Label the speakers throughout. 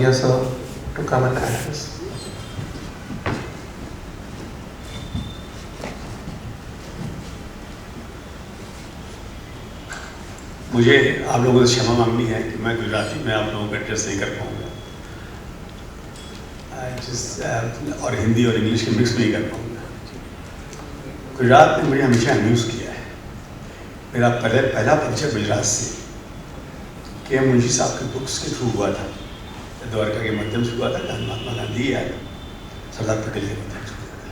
Speaker 1: Sonia sir to come and address.
Speaker 2: मुझे आप लोगों से क्षमा मांगनी है कि मैं गुजराती में आप लोगों को एड्रेस नहीं कर पाऊँगा, और हिंदी और इंग्लिश के मिक्स नहीं कर पाऊँगा। गुजरात ने मुझे हमेशा अम्यूज़ किया है। मेरा पहला परिचय गुजरात से के मुंशी साहब के बुक्स के थ्रू हुआ था, द्वारका के माध्यम से हुआ था, महात्मा गांधी या सरदार पटेल के माध्यम से हुआ था।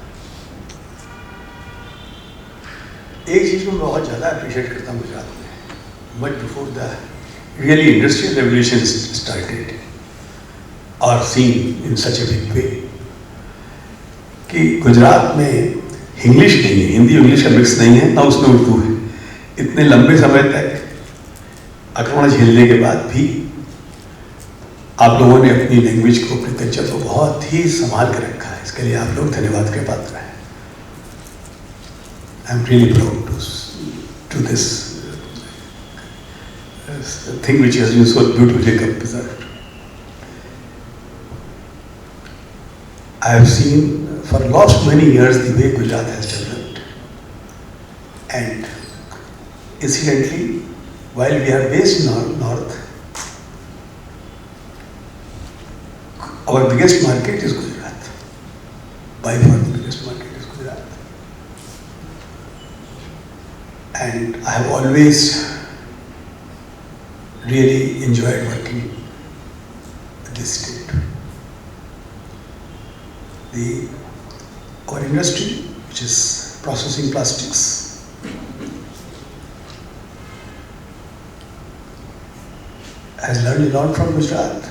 Speaker 2: एक चीज़ को मैं बहुत ज़्यादा अप्रिशिएट करता हूँ गुजरात में, much before the really industrial revolutions started or seen in such a big way, कि गुजरात में इंग्लिश नहीं है, हिंदी इंग्लिश का मिक्स नहीं है, ना उसमें उर्दू है। इतने लंबे समय तक आक्रमण झेलने के बाद भी आप लोगों ने अपनी लैंग्वेज को, अपने कल्चर को बहुत ही संभाल कर रखा है। इसके लिए आप लोग धन्यवाद के पात्र हैं। I am really proud to this thing which has been so beautifully preserved. I have seen for last many years the way Gujarat has developed, and incidentally, while we are based in north, our biggest market is Gujarat. By far the biggest market is Gujarat, and I have always really enjoyed working with this state. Our industry, which is processing plastics, has learned a lot from Gujarat.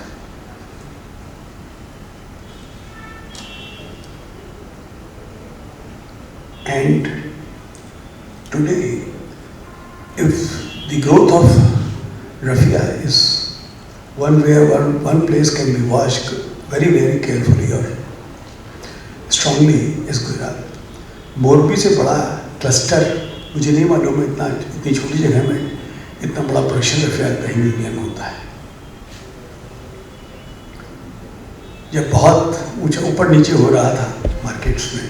Speaker 2: And today, if the growth of Raffia is one where one place can be watched very, very carefully or strongly is Gujarat. Morbi से बड़ा cluster मुझे नहीं मालूम है, इतनी छोटी जगह में इतना बड़ा प्रोडक्शन रफिया कहीं भी दुनिया में होता है। जब बहुत ऊंचा ऊपर नीचे हो रहा था मार्केट्स में,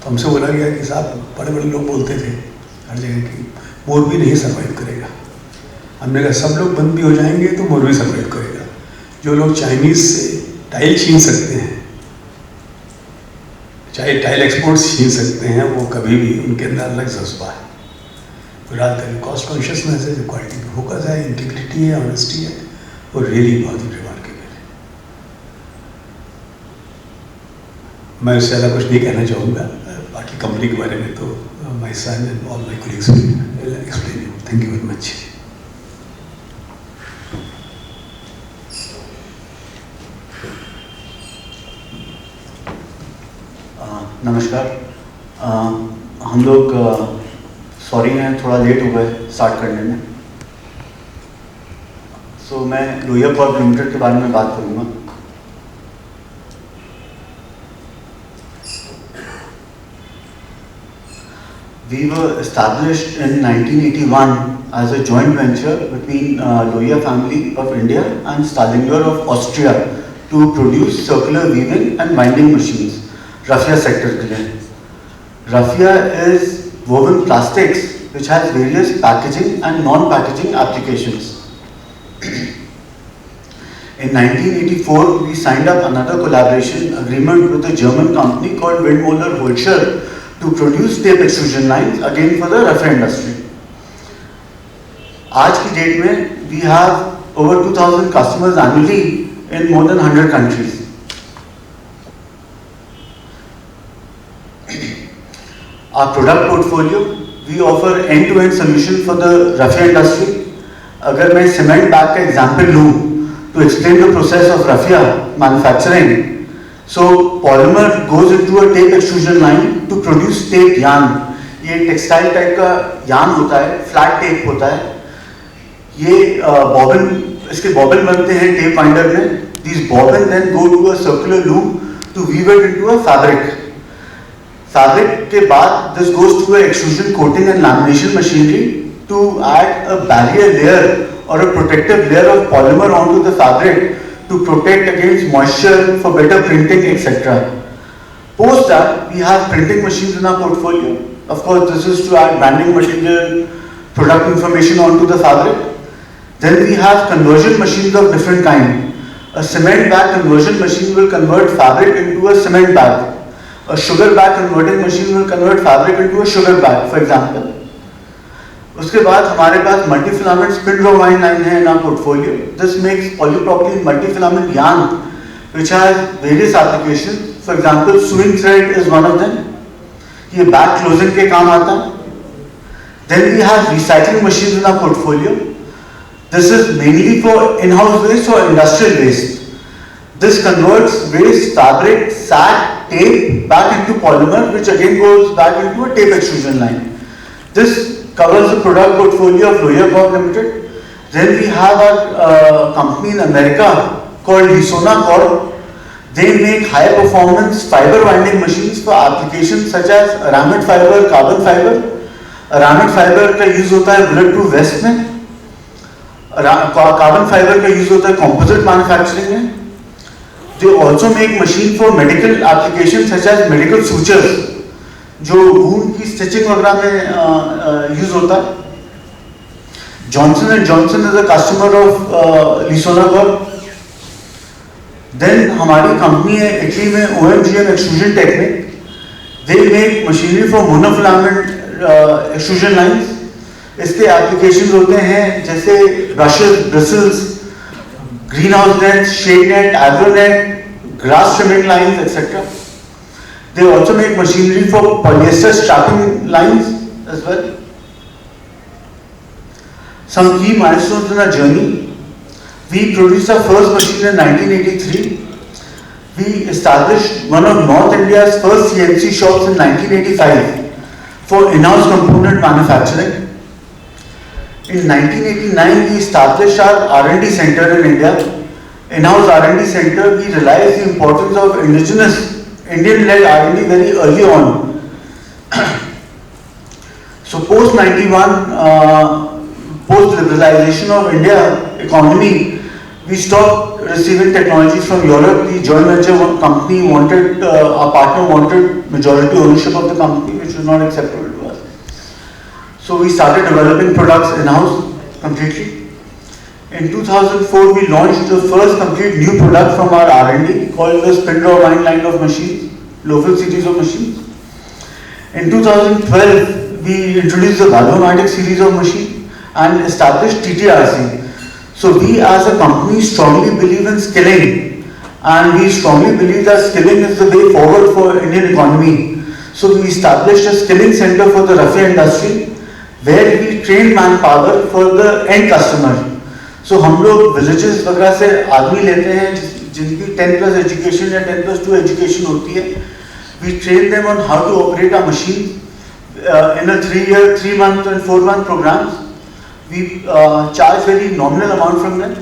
Speaker 2: तो हमसे बोला गया कि साहब, बड़े बड़े लोग बोलते थे हर जगह की मोरबी नहीं सर्वाइव करेगा। हमने कहा सब लोग बंद भी हो जाएंगे तो मोरबी सर्वाइव करेगा। जो लोग चाइनीज से टाइल छीन सकते हैं, चाहे टाइल एक्सपोर्ट्स छीन सकते हैं, वो कभी भी उनके अंदर अलग जज्बा है। गुजरात का कॉस्ट कॉन्शियसनेस है, जो क्वालिटी पे फोकस है, इंटीग्रिटी है, ऑनेस्टी है, वो रियली बहुत ही रिमार्केबल है। मैं उससे ज़्यादा कुछ नहीं कहना चाहूँगा। बाकी कंपनी के बारे में तो my son and all my colleagues will explain you. Thank you very much.
Speaker 3: नमस्कार। हम लोग सॉरी हैं, थोड़ा लेट हो गए स्टार्ट करने में। सो मैं लोहिया कॉर्प लिमिटेड के बारे में बात करूँगा। We were established in 1981 as a joint venture between Lohia family of India and Stalinger of Austria to produce circular weaving and winding machines, Raffia sector के लिए। Raffia is woven plastics which has various packaging and non-packaging applications. In 1984, we signed up another collaboration agreement with a German company called Windmoller Holscher to produce tape extrusion lines again for the Raffia industry. आज की date में we have over 2,000 customers annually in more than 100 countries. Our product portfolio, we offer end-to-end solution for the Raffia industry. अगर मैं cement bag का example लूँ to explain the process of Raffia manufacturing, so polymer goes into a tape extrusion line to produce tape yarn. ये textile type का yarn होता है, flat tape होता है। ये bobbin, इसके bobbin बनते हैं tape winder में। These bobbin then go to a circular loom to weave it into a fabric. Fabric के बाद this goes through a extrusion coating and lamination machinery to add a barrier layer or a protective layer of polymer onto the fabric to protect against moisture, for better printing, etc. Post that, we have printing machines in our portfolio. Of course, this is to add branding material, product information onto the fabric. Then we have conversion machines of different kind. A cement bag conversion machine will convert fabric into a cement bag. A sugar bag converting machine will convert fabric into a sugar bag, for example. उसके बाद हमारे पास multi-filament spin rowine line है in our portfolio. This makes polypropylene multi-filament yarn, which has various applications. For example, sewing thread is one of them. ये bag closing के काम आता है. Then we have recycling machines in our portfolio. This is mainly for in-house waste or industrial waste. This converts waste fabric, sack, tape back into polymer, which again goes back into a tape extrusion line. This covers the product portfolio of Lohia Corp Limited. Then we have our company in America called Lisona Corp. They make high performance fiber winding machines for applications such as aramid fiber, carbon fiber. Aramid fiber का use होता है bullet proof waste में. Carbon fibre का use होता है composite manufacturing में. They also make machine for medical applications such as medical sutures, जो wound की stitching वगैरह में यूज होता है. Johnson and Johnson is a customer of Lisona Corp. Then हमारी कंपनी है इटली में OMGM Extrusion Technique. They make machinery for monofilament extrusion lines. इसके एप्लीकेशंस होते हैं जैसे brushes, bristles, greenhouse nets, shade net, agro net, grass trimming lines, etc. They also make machinery for polyester strapping lines as well. Some key milestones in our journey. We produced our first machine in 1983. We established one of North India's first CNC shops in 1985 for in-house component manufacturing. In 1989, we established our R&D center in India. In-house R&D center, we realized the importance of indigenous, Indian-led R&D very early on. So post-91, post-liberalization of India economy, we stopped receiving technologies from Europe. The joint venture company wanted, our partner wanted majority ownership of the company, which was not acceptable to us. So we started developing products in-house completely. In 2004, we launched the first complete new product from our R&D called the spin rowine line of machines, local series of machines. In 2012, we introduced the Valvomatic series of machines and established TTRC. So we as a company strongly believe in skilling, and we strongly believe that skilling is the way forward for Indian economy. So we established a skilling center for the raffia industry, where we train manpower for the end customer. So हम लोग villages वगैरह से आदमी लेते हैं जिनकी 10+ education या 10+2 education होती है. We train them on how to operate our machine in a 3-year, 3-month and 4-month programs. We charge very nominal amount from them,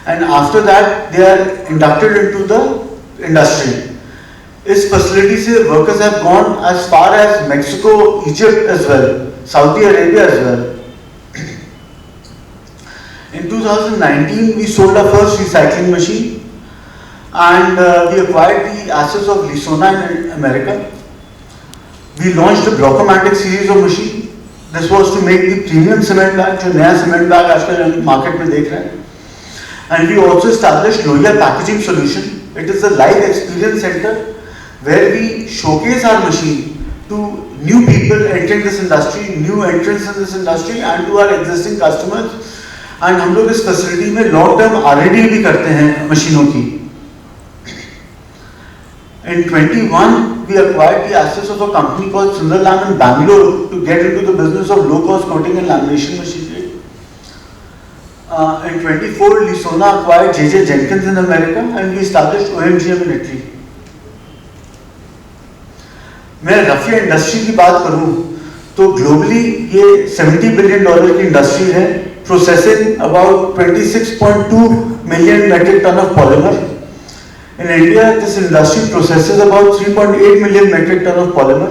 Speaker 3: and after that they are inducted into the industry. इस facility से workers have gone as far as Mexico, Egypt as well, Saudi Arabia as well. In 2019, we sold our first recycling machine, and we acquired the assets of Lisona in America. We launched the Blocomatic series of machine. This was to make the premium cement bag, जो नया cement bag आजकल market में देख रहे हैं. And we also established Lohia Packaging Solution. It is a live experience center where we showcase our machine to new people entering this industry, new entrants in this industry, and to our existing customers. And हम लोग इस facility में long term R&D भी करते हैं मशीनों की. In 21, we acquired the assets of a company called Sunderlam in Bangalore to get into the business of low-cost coating and lamination machinery. In 24, Lisona acquired J.J. Jenkins in America, and we established OMGM in Italy. मैं Rafia industry की बात करूं तो globally ये $70 billion की industry है, processing about 26.2 million metric ton of polymer. In India, this industry processes about 3.8 million metric ton of polymer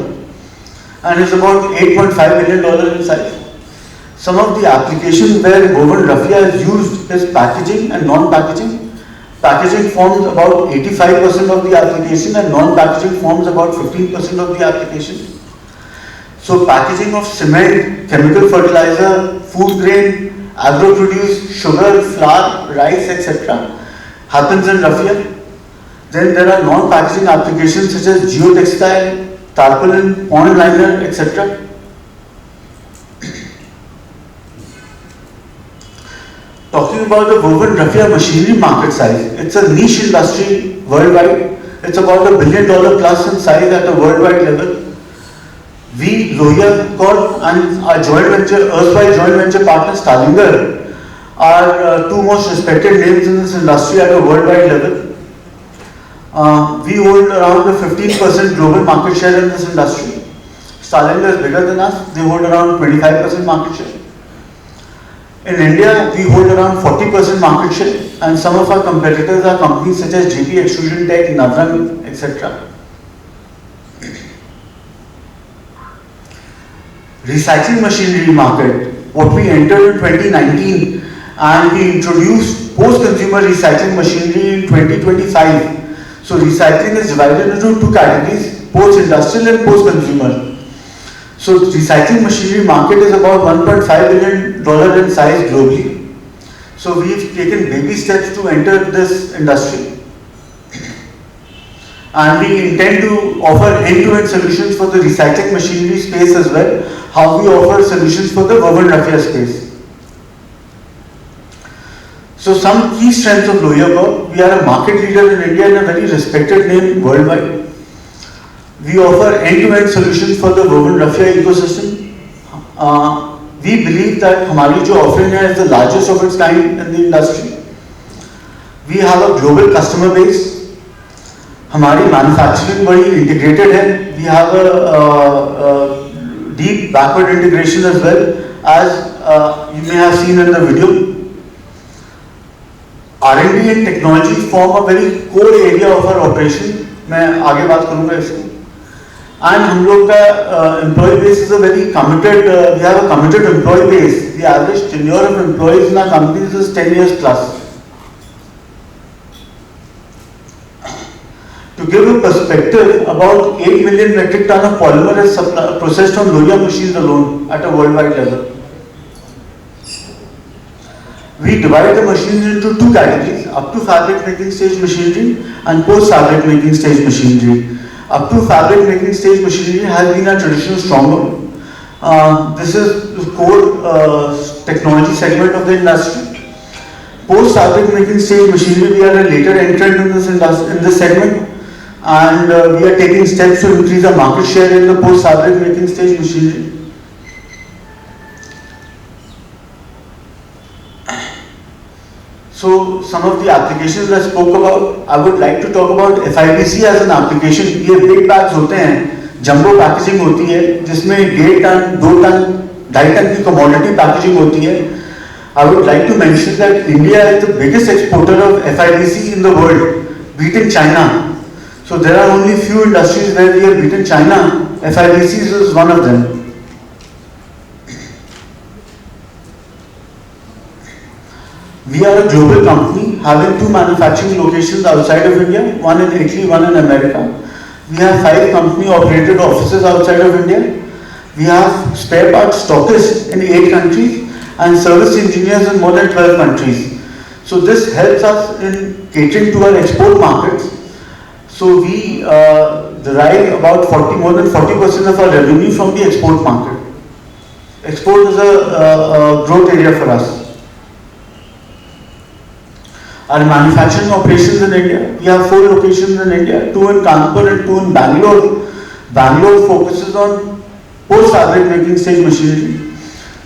Speaker 3: and is about $8.5 billion in size. Some of the applications where woven raffia is used is packaging and non-packaging, Packaging forms about 85% of the application and non-packaging forms about 15% of the application. So packaging of cement, chemical fertilizer, food grain, agro-produce, sugar, flour, rice, etc. happens in raffia. Then there are non-packaging applications such as geotextile, tarpaulin, pond liner, etc. Talking about the woven raffia machinery market size, it's a niche industry worldwide. It's about $1 billion plus in size at a worldwide level. We, Lohia Corp and our erstwhile joint venture partner Stalinger are two most respected names in this industry at a worldwide level. We hold around a 15% global market share in this industry. Stalinger is bigger than us, they hold around 25% market share. In India, we hold around 40% market share, and some of our competitors are companies such as JP Extrusion Tech, Navran, etc. Recycling machinery market, what we entered in 2019 and we introduced post-consumer recycling machinery in 2025. So recycling is divided into two categories, post-industrial and post-consumer. So the recycling machinery market is about $1.5 billion in size globally. So we've taken baby steps to enter this industry. And we intend to offer end-to-end solutions for the recycling machinery space as well, how we offer solutions for the woven raffia space. So some key strengths of Lohia Corp. We are a market leader in India and a very respected name worldwide. We offer end-to-end solutions for the woven raffia ecosystem. We believe that हमारी जो offering है is the largest of its kind in the industry. We have a global customer base. हमारी manufacturing बड़ी integrated है. We have a deep backward integration as well, as you may have seen in the video. R&D and technology form a very core area of our operation. मैं आगे बात करूँगा इसकी. And हम लोग का employee base is a very committed. We have a committed employee base. The average tenure of employees in our companies is 10 years plus. To give a perspective, about 8 million metric ton of polymer is processed on Lohia machines alone at a worldwide level. We divide the machines into two categories, up to fabric making stage machinery and post fabric making stage machinery. Up to fabric making stage machinery has been a traditional stronghold. This is the core technology segment of the industry. Post fabric making stage machinery, we are a later entrant in this segment, and we are taking steps to increase our market share in the post fabric making stage machinery. So some of the applications I spoke about, I would like to talk about FIBC as an application. ये big bags होते हैं, jumbo packaging होती है, जिसमें 1.5 ton, 2 ton, 2.5 ton की commodity packaging होती है. I would like to mention that India is the biggest exporter of FIBC in the world, beating China. So there are only few industries where we have beaten China. FIBC is one of them. We are a global company having 2 manufacturing locations outside of India, one in Italy, one in America. We have 5 company operated offices outside of India. We have spare parts stockists in 8 countries and service engineers in more than 12 countries. So this helps us in catering to our export markets. So we derive about more than 40% of our revenue from the export market. Export is a growth area for us. Our manufacturing operations in India, we have 4 locations in India, 2 in Kanpur and 2 in Bangalore. Bangalore focuses on post fabric making stage machinery.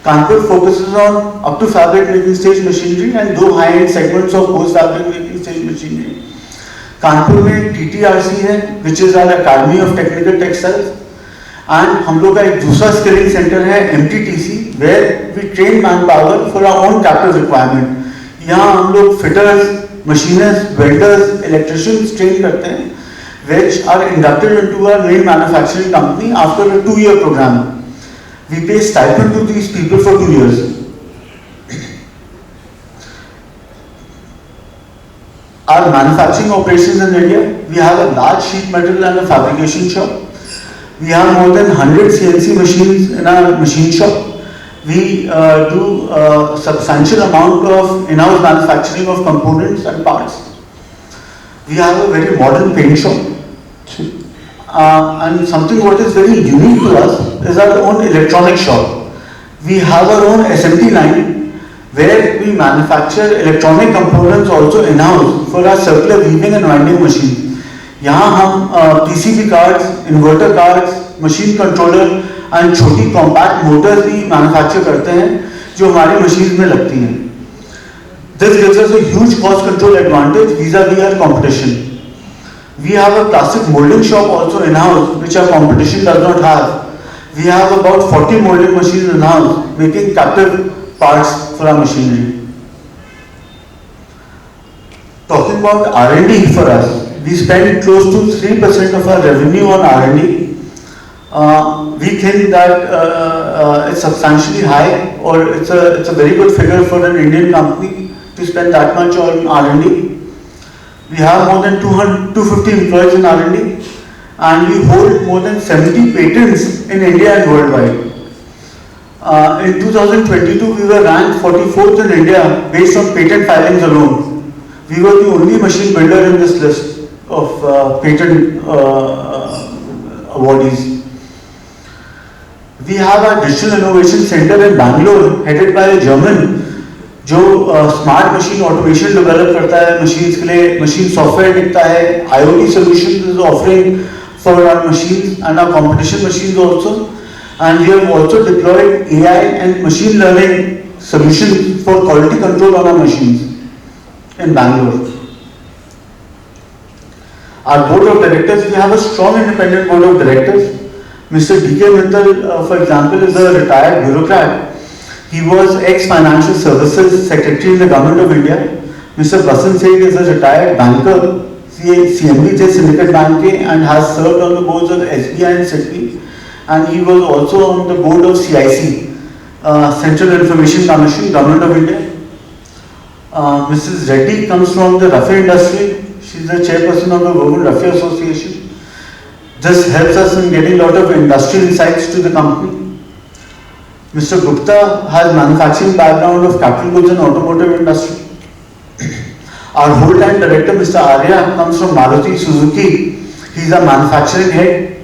Speaker 3: Kanpur focuses on up to fabric making stage machinery and 2 high-end segments of post fabric making stage machinery. Kanpur में TTRC है, which is our Academy of Technical Textiles, and हम लोग का एक दूसरा skilling center है MTTC, where we train manpower for our own captive requirement. यहाँ हम लोग fitters, machinists, welders, electricians train करते हैं, which are inducted into our main manufacturing company after a 2-year program. We pay stipend to these people for 2 years. Our manufacturing operations in India. We have a large sheet metal and a fabrication shop. We have more than 100 CNC machines in our machine shop. We do a substantial amount of in-house manufacturing of components and parts. We have a very modern paint shop. And something what is very unique to us is our own electronic shop. We have our own SMT line where we manufacture electronic components also in-house for our circular weaving and winding machine. यहाँ हम PCB cards, inverter cards, machine controller and छोटी compact motors भी manufacture करते हैं जो हमारी machines में लगती हैं. This gives us a huge cost control advantage vis-a-vis our competition. We have a plastic molding shop also in-house, which our competition does not have. We have about 40 molding machines in-house, making captive parts for our machinery. Talking about R&D for us, we spend close to 3% of our revenue on R&D. We think that it's substantially high, or it's a very good figure for an Indian company to spend that much on R&D. We have more than 250 employees in R&D, and we hold more than 70 patents in India and worldwide. In 2022, we were ranked 44th in India based on patent filings alone. We were the only machine builder in this list of patent awardees. We have our Digital Innovation Center in Bangalore, headed by a German, जो smart machine automation develop करता है machines के लिए, machine software लिखता है, IoT solutions is offering for our machines and our competition machines also, and we have also deployed AI and machine learning solutions for quality control on our machines in Bangalore. Our board of directors, we have a strong independent board of directors. Mr. D.K. Mittal, for example, is a retired bureaucrat. He was ex-Financial Services Secretary in the Government of India. Mr. Basant Singh is a retired banker, CMB Syndicate Bank, and has served on the boards of SBI and Citi. And he was also on the board of CIC, Central Information Commission, Government of India. Mrs. Reddy comes from the Raffia industry. She is the chairperson of the Women Raffia Association. This helps us in getting a lot of industry insights to the company. Mr. Gupta has manufacturing background of capital goods and automotive industry. Our whole-time director, Mr. Arya, comes from Maruti Suzuki. He is a manufacturing head.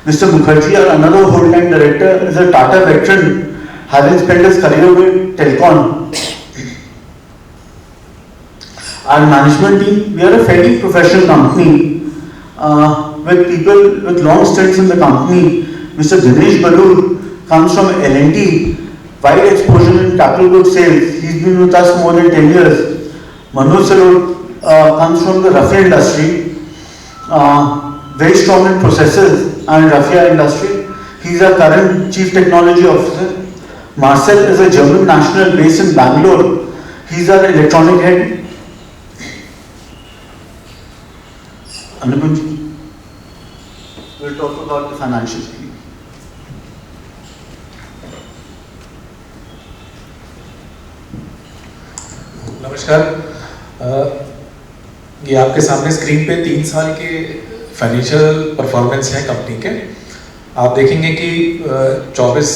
Speaker 3: Mr. Mukherjee, our another whole-time director, is a Tata veteran, having spent his career with Telcon. Our management team, we are a fairly professional company with people with long stints in the company. Mr. Dinesh Balur comes from L&T, wide exposure in capital goods sales. He's been with us more than 10 years. Manoj Sarod comes from the Raffia industry, very strong in processes and Raffia industry. He's our current Chief Technology Officer. Marcel is a German national based in Bangalore. He's our electronic head. Anupunji will talk about the financials.
Speaker 1: नमस्कार, ये आपके सामने screen पे 3 साल के financial performance हैं company के. आप देखेंगे कि 24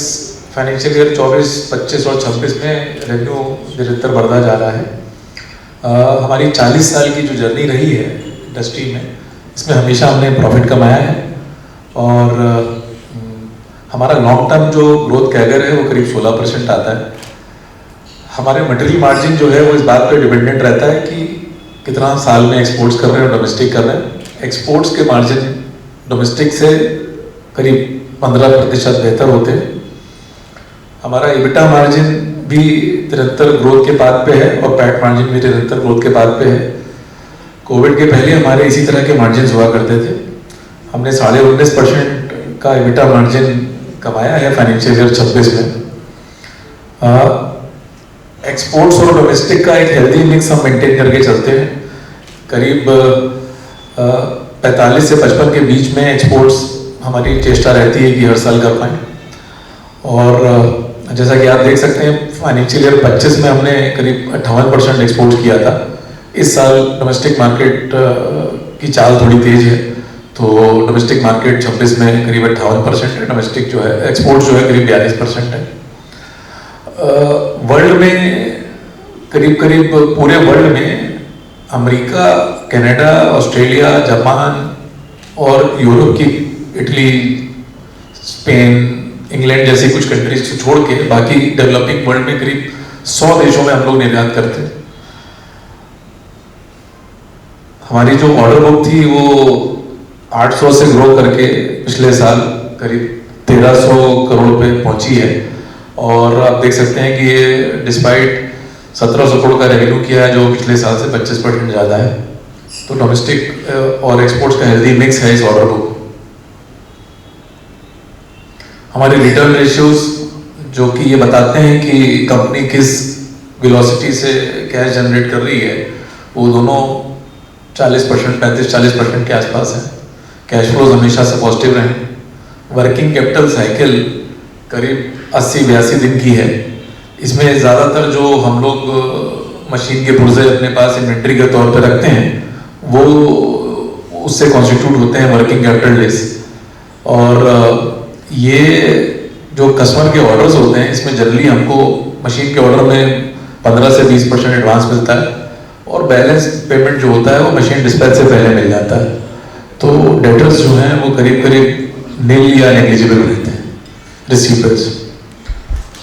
Speaker 1: फाइनेंशियल ईयर 24, 25 और 26 में रेवेन्यू निरंतर बढ़ता जा रहा है. हमारी 40 साल की जो जर्नी रही है इंडस्ट्री में, इसमें हमेशा हमने प्रॉफिट कमाया है और हमारा लॉन्ग टर्म जो ग्रोथ कैगर है वो करीब 16% आता है. हमारे मटेरियल मार्जिन जो है वो इस बात पे डिपेंडेंट रहता है कि कितना साल में एक्सपोर्ट्स कर रहे हैं और डोमेस्टिक कर रहे हैं. एक्सपोर्ट्स के मार्जिन डोमेस्टिक से करीब 15% बेहतर होते हैं. हमारा EBITDA मार्जिन भी निरंतर ग्रोथ के पाथ पे है और पैट मार्जिन भी निरंतर ग्रोथ के पाथ पे है. कोविड के पहले हमारे इसी तरह के मार्जिन हुआ करते थे. हमने 19.5% का EBITDA मार्जिन कमाया है फाइनेंशियल ईयर 26 में. एक्सपोर्ट्स और डोमेस्टिक का एक हेल्दी मिक्स हम मेंटेन करके चलते हैं. करीब 45 से 55 के बीच में एक्सपोर्ट्स हमारी चेष्टा रहती है कि हर साल कर पाएँ. और जैसा कि आप देख सकते हैं फाइनेंशियल ईयर 25 में हमने करीब 58% एक्सपोर्ट किया था. इस साल डोमेस्टिक मार्केट की चाल थोड़ी तेज है, तो डोमेस्टिक मार्केट 26 में करीब 58% है, डोमेस्टिक जो है एक्सपोर्ट जो है करीब 42% है। वर्ल्ड में करीब पूरे वर्ल्ड में अमेरिका, कनाडा, ऑस्ट्रेलिया, जापान और यूरोप की इटली, स्पेन, इंग्लैंड जैसी कुछ कंट्रीज को छोड़ के बाकी डेवलपिंग वर्ल्ड में करीब 100 देशों में हम लोग निर्यात करते हैं। हमारी जो ऑर्डर बुक थी वो 800 से ग्रो करके पिछले साल करीब 1300 करोड़ रुपए पहुंची है, और आप देख सकते हैं कि ये डिस्पाइट 1700 करोड़ का रेवेन्यू किया है, जो पिछले साल से 25% ज़्यादा है। तो डोमेस्टिक और एक्सपोर्ट्स का हेल्दी मिक्स है इस ऑर्डर बुक। हमारे रिटर्न रेशियोज जो कि ये बताते हैं कि कंपनी किस वेलोसिटी से कैश जनरेट कर रही है, वो दोनों 40%, 35-40% के आसपास है। कैश फ्लोज हमेशा से पॉजिटिव रहे। वर्किंग कैपिटल साइकिल करीब 80-82 दिन की है। इसमें ज़्यादातर जो हम लोग मशीन के पुर्जे अपने पास इन्वेंट्री के तौर पर रखते हैं, वो उससे कॉन्स्टिट्यूट होते हैं वर्किंग कैपिटल डेज। और ये जो कस्टमर के ऑर्डर्स होते हैं, इसमें जनरली हमको मशीन के ऑर्डर में 15 से 20% एडवांस मिलता है, और बैलेंस पेमेंट जो होता है वो मशीन डिस्पैच से पहले मिल जाता है। तो डेटर्स जो हैं वो करीब नील या नेग्लिजिबल रहते हैं, रिसीवर्स।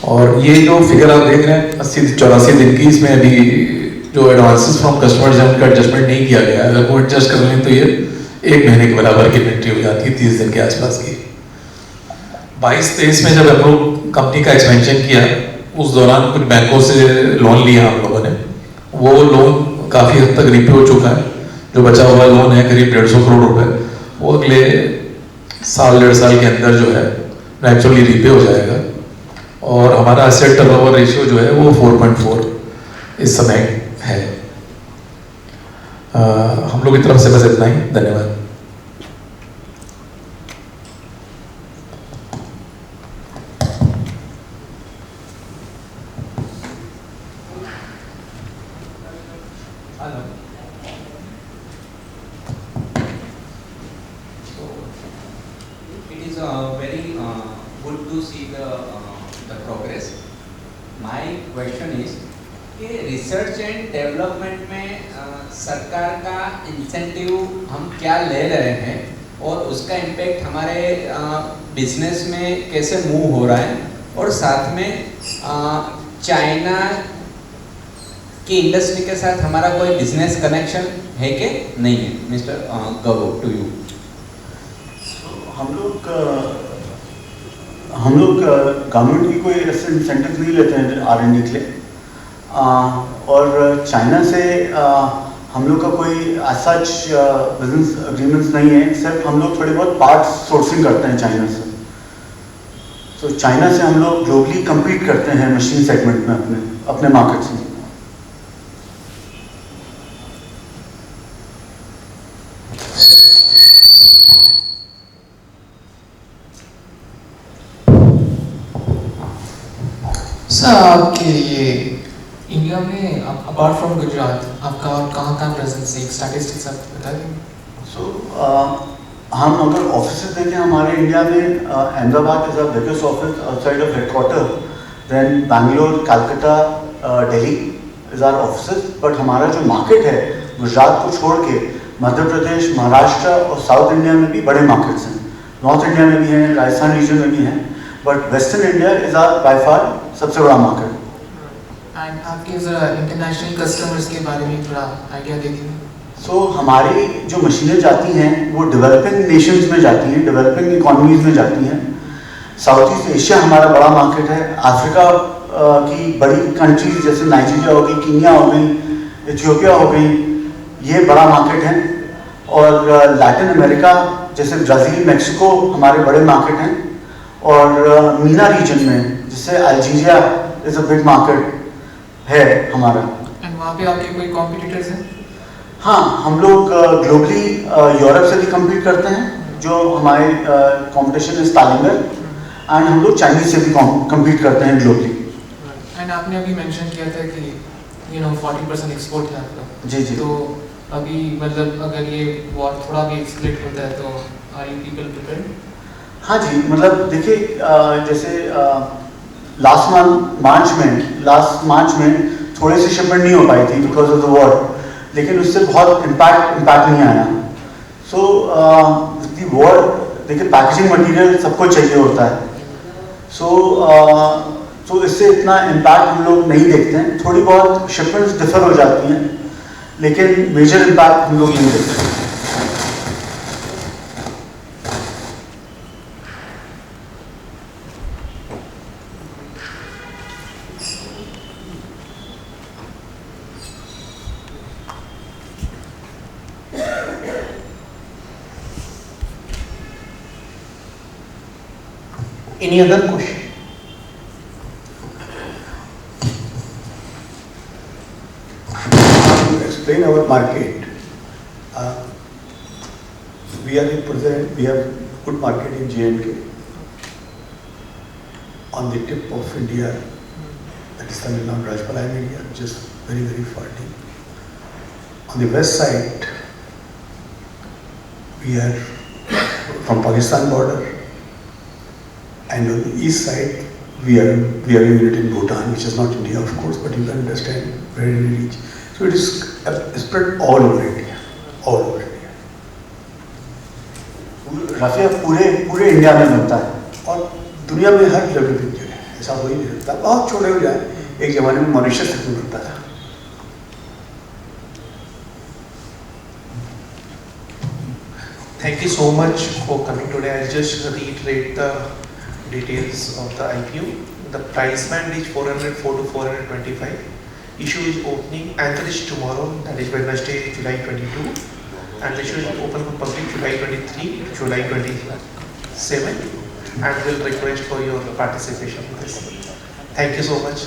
Speaker 1: और ये जो फिगर आप देख रहे हैं 80-84 दिन की, इसमें अभी जो एडवांसेस फ्रॉम कस्टमर्स हैं उनका एडजस्टमेंट नहीं किया गया है। अगर वो एडजस्ट कर लें तो ये 1 महीने के बराबर की इन्वेंट्री हो जाती है, 30 दिन के आसपास की। 22-23 में जब हम लोग कंपनी का एक्सपेंशन किया, उस दौरान कुछ बैंकों से लोन लिया हम लोगों ने। वो लोन काफ़ी हद तक रीपे हो चुका है। जो बचा हुआ लोन है करीब 150 करोड़ रुपए, वो अगले साल 1.5 साल के अंदर जो है नेचुरली रीपे हो जाएगा। और हमारा एसेट टर्नओवर रेशियो जो है वो 4.4 इस समय है। हम लोग की तरफ से बस इतना ही। धन्यवाद।
Speaker 4: Very good to see the progress. My question is कि रिसर्च एंड डेवलपमेंट में सरकार का इंसेंटिव हम क्या ले रहे हैं और उसका इम्पैक्ट हमारे बिजनेस में कैसे मूव हो रहा है, और साथ में चाइना की इंडस्ट्री के साथ हमारा कोई बिजनेस कनेक्शन है कि नहीं है। Mister Gaurav, to you.
Speaker 3: हम लोग गवर्नमेंट की कोई ऐसे इंसेंटिव नहीं लेते हैं R&D के लिए, और चाइना से हम लोग का कोई सच बिजनेस एग्रीमेंट्स नहीं है, एक्सेप्ट हम लोग थोड़ी बहुत पार्ट्स सोर्सिंग करते हैं चाइना से। तो चाइना से हम लोग ग्लोबली compete करते हैं मशीन सेगमेंट में अपने मार्केट से।
Speaker 5: सर, आपके ये इंडिया में अपार्ट फ्रॉम गुजरात आपका और कहाँ प्रेजेंस है, एक स्टैटिस्टिक्स आप बता देंगे?
Speaker 3: हम अगर ऑफिस देखें हमारे इंडिया में, Ahmedabad is our biggest office outside of headquarter, then Bangalore, Calcutta, Delhi is our office. But हमारा जो मार्केट है गुजरात को छोड़ के मध्य प्रदेश, महाराष्ट्र और साउथ इंडिया में भी बड़े मार्केट्स हैं। नॉर्थ इंडिया में भी हैं, राजस्थान रीजन में भी हैं, but western India is our by far सबसे बड़ा मार्केट।
Speaker 5: एंड आपके ज़रा इंटरनेशनल कस्टमर्स के बारे में थोड़ा आइडिया दे दीजिए।
Speaker 3: सो हमारी जो मशीनें जाती हैं वो डेवलपिंग नेशंस में जाती हैं, डेवलपिंग इकोनॉमीज में जाती हैं। साउथ ईस्ट एशिया हमारा बड़ा मार्केट है। अफ्रीका की बड़ी कंट्रीज जैसे नाइजीरिया हो गई, कीनिया हो गई, इथियोपिया हो गई, ये बड़ा मार्केट है। और लैटिन अमेरिका जैसे ब्राज़ील, मेक्सिको हमारे बड़े मार्केट हैं। और मीना रीजन में जैसे Algeria is a big market है हमारा।
Speaker 5: एंड वहाँ पे आपके कोई कॉम्पिटिटर्स हैं?
Speaker 3: हाँ, हम लोग ग्लोबली यूरोप से भी कम्पीट करते हैं, जो हमारे कंपटीशन इज तालिंगर, एंड हम लोग चाइनीज से भी कम्पीट करते हैं ग्लोबली।
Speaker 5: एंड आपने अभी मेंशन किया था कि 40% एक्सपोर्ट है आपका।
Speaker 3: जी जी।
Speaker 5: तो अभी मतलब अगर ये वॉर थोड़ा भी एस्केलेट होता है तो आर यू पीपल प्रिपेयर्ड?
Speaker 3: हाँ जी, मतलब देखिए जैसे लास्ट मार्च में थोड़े से शिपमेंट नहीं हो पाई थी बिकॉज ऑफ द वॉर, लेकिन उससे बहुत इम्पैक्ट नहीं आया। सो दी वॉर, देखिए पैकेजिंग मटेरियल सबको चाहिए होता है, सो इससे इतना इम्पैक्ट हम लोग नहीं देखते हैं। थोड़ी बहुत शिपमेंट्स डिफर हो जाती हैं, लेकिन मेजर इम्पैक्ट हम लोग नहीं देखते।
Speaker 6: Any other question?
Speaker 2: To explain our market, we have good market in J&K, on the tip of India, that is Tamil Nadu, Rajpalayam area, just very, very far deep. On the west side, we are from Pakistan border, and on the east side, we are a unit in Bhutan, which is not India, of course, but you can understand very, very rich. So it is spread all over India, all over India.
Speaker 3: Rafia पूरे India में बनता है
Speaker 2: और दुनिया में हर level पे है, ऐसा हो ही नहीं सकता। बहुत छोटे हो जाए, एक जमाने में मॉरिशस तक में बनता था।
Speaker 6: Thank you so much for coming today. I'll just reiterate the details of the IPO. The price band is 404 to 425. Issue is opening, anchor is tomorrow, that is Wednesday, July 22. And the issue is open for public July 23 to July 27. And we'll request for your participation in this. Thank you so much.